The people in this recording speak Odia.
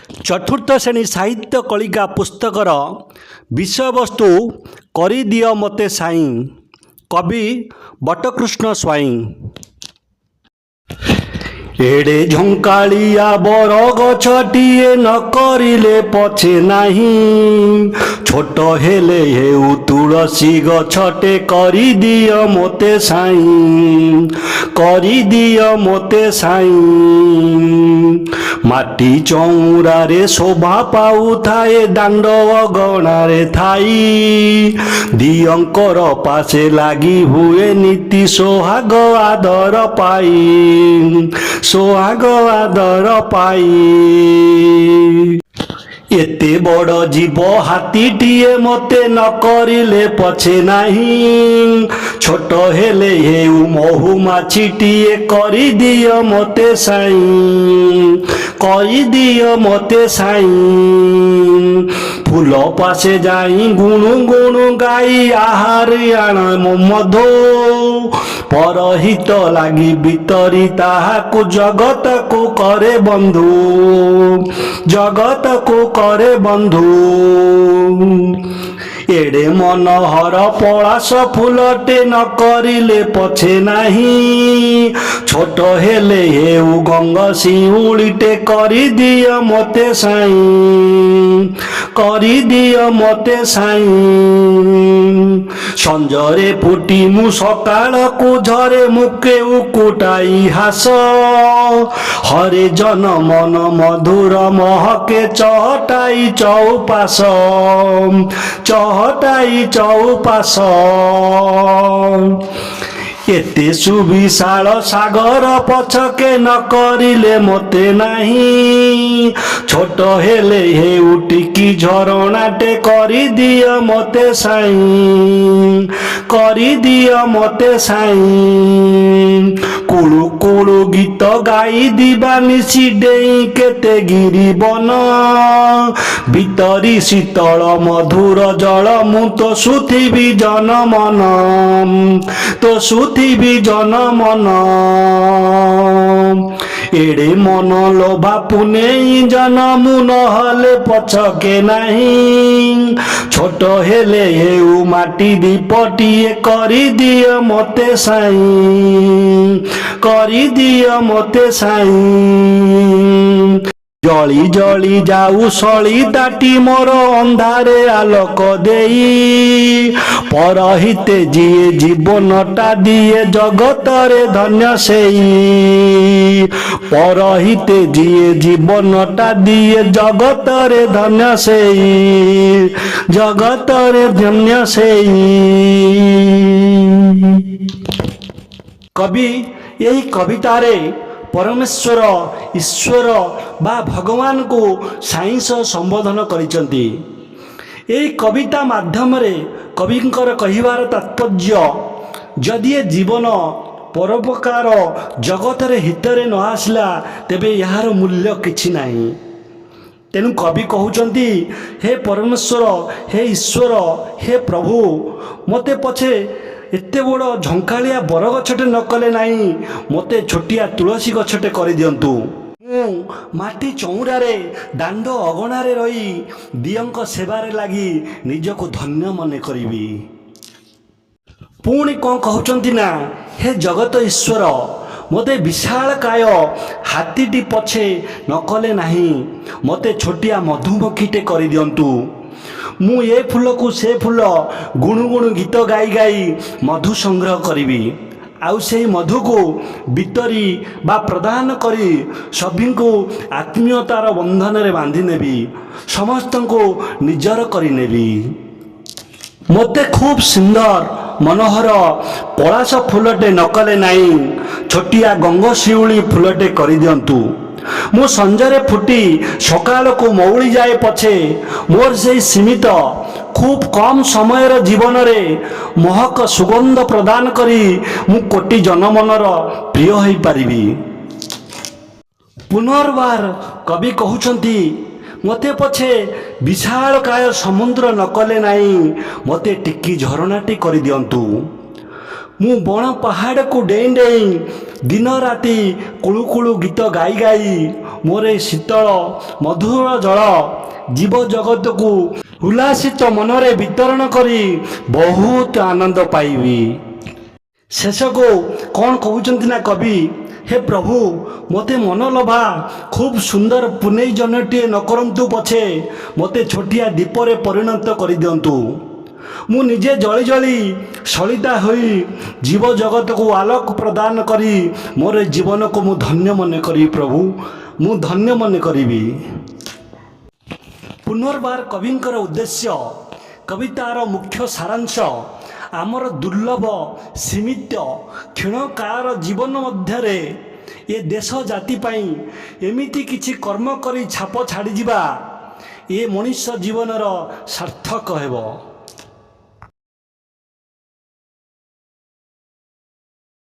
ଚତୁର୍ଥ ଶ୍ରେଣୀ ସାହିତ୍ୟ କଳିକା ପୁସ୍ତକର ବିଷୟବସ୍ତୁ କରିଦିଅ ମୋତେ ସାଇଁ। କବି ବଟକୃଷ୍ଣ ସ୍ୱାଇଁ। ଏଡ଼େ ଝଙ୍କାଳିଆ ବର ଗଛଟିଏ ନ କରିଲେ ପଛେ ନାହିଁ, ଛୋଟ ହେଲେ ହେଉ ତୁଳସୀ ଗଛଟେ କରିଦିଅ ମୋତେ ସାଇଁ, କରିଦିଅ ମୋତେ ସାଇଁ। ମାଟି ଚଉରାରେ ଶୋଭା ପାଉଥାଏ ଦାଣ୍ଡ ଅଗଣାରେ ଥାଇ, ଦିଅଙ୍କର ପାଶେ ଲାଗି ହୁଏ ନୀତି ସୋହାଗ ଆଦର ପାଇ, ସୋହାଗ ଆଦର ପାଇ। ଏତେ ବଡ଼ ଜୀବ ହାତୀଟିଏ ମୋତେ ନ କରିଲେ ପଛେ ନାହିଁ, ଛୋଟ ହେଲେ ହେଉ ମହୁମାଛିଟିଏ କରିଦିଅ ମୋତେ ସାଇଁ, କରିଦିଅ ମୋତେ ସାଇଁ। ଫୁଲ ପାଶେ ଯାଇ ଗୁଣୁ ଗୁଣୁ ଗାଇ ଆହାରି ଆଣ ମୋ ମଧୁ, ପରହିତ ଲାଗି ଭିତରି ତାହାକୁ ଜଗତକୁ କରେ ବନ୍ଧୁ, ଜଗତକୁ କରେ ବନ୍ଧୁ। ଏଡ଼େ ମନୋହର ପଳାଶ ଫୁଲଟେ ନ କରିଲେ ପଛେ ନାହିଁ, ଛୋଟ ହେଲେ ହେଉ ଗଙ୍ଗଶିଉଳିଟେ କରିଦିଅ ମୋତେ ସାଇଁ, କରିଦିଅ ମୋତେ ସାଇଁ। ସଞ୍ଜରେ ଫୁଟି ମୁଁ ସକାଳକୁ ଝରେ ମୁକେ ଉକୁଟାଇ ହାସ, ହରେ ଜନ ମନ ମଧୁର ମହକେ ଚହଟାଇ ଚଉପାଶ, ଚହଟାଇ ଚଉପାଶ। ଏତେ ସୁବିଶାଳ ସାଗର ପଛକେ ନ କରିଲେ ମୋତେ ନାହିଁ, ଛୋଟ ହେଲେ ହେଉ ଟିକି ଝରଣାଟେ କରିଦିଅ ମୋତେ ସାଇଁ, କରିଦିଅ ମୋତେ ସାଇଁ। କୁଳୁ କୁଳୁ ଗୀତ ଗାଇ ଦିବା ନିଶି ଡେଇଁ କେତେ ଗିରିବନ, ଭିତରି ଶୀତଳ ମଧୁର ଜଳ ମୁଁ ତ ସୁଥିବି ଜନମନ, ତ ସୁଥିବି ଜନମନ। ଏଡ଼େ ମନ ଲୋଭା ପୁନେଇ ଜନମୁ ନହେଲେ ପଛକେ ନାହିଁ, ଛୋଟ ହେଲେ ହେଉ ମାଟି ଦୀପଟିଏ କରିଦିଅ ମୋତେ ସାଇଁ, କରିଦିଅ ମୋତେ ସାଇଁ। ଜଳି ଜଳି ଯାଉ ସଳିତାଟି ମୋର ଅନ୍ଧାରେ ଆଲୋକ ଦେଇ, ପରହିତେ ଯିଏ ଜୀବନଟା ଦିଏ ଜଗତରେ ଧନ୍ୟ ସେଇ, ପରହିତେ ଯିଏ ଜୀବନଟା ଦିଏ ଜଗତରେ ଧନ୍ୟ ସେଇ, ଜଗତରେ ଧନ୍ୟ ସେଇ। କବି ଏହି କବିତାରେ ପରମେଶ୍ୱର ଈଶ୍ୱର ବା ଭଗବାନଙ୍କୁ ସାଇଁ ସହ ସମ୍ବୋଧନ କରିଛନ୍ତି। ଏହି କବିତା ମାଧ୍ୟମରେ କବିଙ୍କର କହିବାର ତାତ୍ପର୍ଯ୍ୟ, ଯଦି ଏ ଜୀବନ ପରୋପକାର ଜଗତରେ ହିତରେ ନ ଆସିଲା ତେବେ ଏହାର ମୂଲ୍ୟ କିଛି ନାହିଁ। ତେଣୁ କବି କହୁଛନ୍ତି, ହେ ପରମେଶ୍ୱର, ହେ ଈଶ୍ୱର, ହେ ପ୍ରଭୁ, ମୋତେ ପଛେ ଏତେ ବଡ଼ ଝଙ୍କାଳିଆ ବରଗଛଟେ ନ କଲେ ନାହିଁ, ମୋତେ ଛୋଟିଆ ତୁଳସୀ ଗଛଟେ କରିଦିଅନ୍ତୁ। ମୁଁ ମାଟି ଚଉରାରେ ଦାଣ୍ଡ ଅଗଣାରେ ରହି ଦିଅଙ୍କ ସେବାରେ ଲାଗି ନିଜକୁ ଧନ୍ୟ ମନେ କରିବି। ପୁଣି କ'ଣ କହୁଛନ୍ତି ନା, ହେ ଜଗତ ଈଶ୍ୱର, ମୋତେ ବିଶାଳକାୟ ହାତୀଟି ପଛେ ନ କଲେ ନାହିଁ, ମୋତେ ଛୋଟିଆ ମଧୁମକ୍ଷୀଟେ କରିଦିଅନ୍ତୁ। ମୁଁ ଏ ଫୁଲକୁ ସେ ଫୁଲ ଗୁଣୁ ଗୁଣୁ ଗୀତ ଗାଇ ଗାଇ ମଧୁ ସଂଗ୍ରହ କରିବି, ଆଉ ସେହି ମଧୁକୁ ଭିତରି ବା ପ୍ରଦାନ କରି ସଭିଙ୍କୁ ଆତ୍ମୀୟତାର ବନ୍ଧନରେ ବାନ୍ଧି ନେବି, ସମସ୍ତଙ୍କୁ ନିଜର କରିନେବି। ମୋତେ ଖୁବ୍ ସୁନ୍ଦର ମନୋହର ପଳାଶ ଫୁଲଟେ ନ କଲେ ନାହିଁ, ଛୋଟିଆ ଗଙ୍ଗଶିଉଳି ଫୁଲଟେ କରିଦିଅନ୍ତୁ। ମୁଁ ସଞ୍ଜରେ ଫୁଟି ସକାଳକୁ ମଉଳି ଯାଏ ପଛେ, ମୋର ସେହି ସୀମିତ ଖୁବ୍ କମ୍ ସମୟର ଜୀବନରେ ମହକ ସୁଗନ୍ଧ ପ୍ରଦାନ କରି ମୁଁ କୋଟି ଜନମନର ପ୍ରିୟ ହୋଇପାରିବି। ପୁନର୍ବାର କବି କହୁଛନ୍ତି, ମୋତେ ପଛେ ବିଶାଳକାୟ ସମୁଦ୍ର ନ କଲେ ନାହିଁ, ମୋତେ ଟିକି ଝରଣାଟି କରିଦିଅନ୍ତୁ। ମୁଁ ବଣ ପାହାଡ଼କୁ ଡେଇଁ ଡେଇଁ ଦିନ ରାତି କୁଳୁ କୁଳୁ ଗୀତ ଗାଇ ଗାଇ ମୋର ଏ ଶୀତଳ ମଧୁର ଜଳ ଜୀବଜଗତକୁ ଉଲ୍ଲାସିତ ମନରେ ବିତରଣ କରି ବହୁତ ଆନନ୍ଦ ପାଇବି। ଶେଷକୁ କ'ଣ କହୁଛନ୍ତି ନା କବି, ହେ ପ୍ରଭୁ ମୋତେ ମନଲୋଭା ଖୁବ୍ ସୁନ୍ଦର ପୁନେଇ ଜହ୍ନଟିଏ ନ କରନ୍ତୁ ପଛେ ମୋତେ ଛୋଟିଆ ଦୀପରେ ପରିଣତ କରିଦିଅନ୍ତୁ। ମୁଁ ନିଜେ ଜଳି ଜଳି ସଳିତା ହୋଇ ଜୀବଜଗତକୁ ଆଲୋକ ପ୍ରଦାନ କରି ମୋର ଜୀବନକୁ ମୁଁ ଧନ୍ୟ ମନେ କରିବି। ପ୍ରଭୁ ମୁଁ ଧନ୍ୟ ମନେ କରିବି। ପୁନର୍ବାର କବିଙ୍କର ଉଦ୍ଦେଶ୍ୟ, କବିତାର ମୁଖ୍ୟ ସାରାଂଶ ଆମର ଦୁର୍ଲଭ ସୀମିତ କ୍ଷଣକାଳର ଜୀବନ ମଧ୍ୟରେ ଏ ଦେଶ ଜାତି ପାଇଁ ଏମିତି କିଛି କର୍ମ କରି ଛାପ ଛାଡ଼ିଯିବା ଏ ମଣିଷ ଜୀବନର ସାର୍ଥକ ହେବ।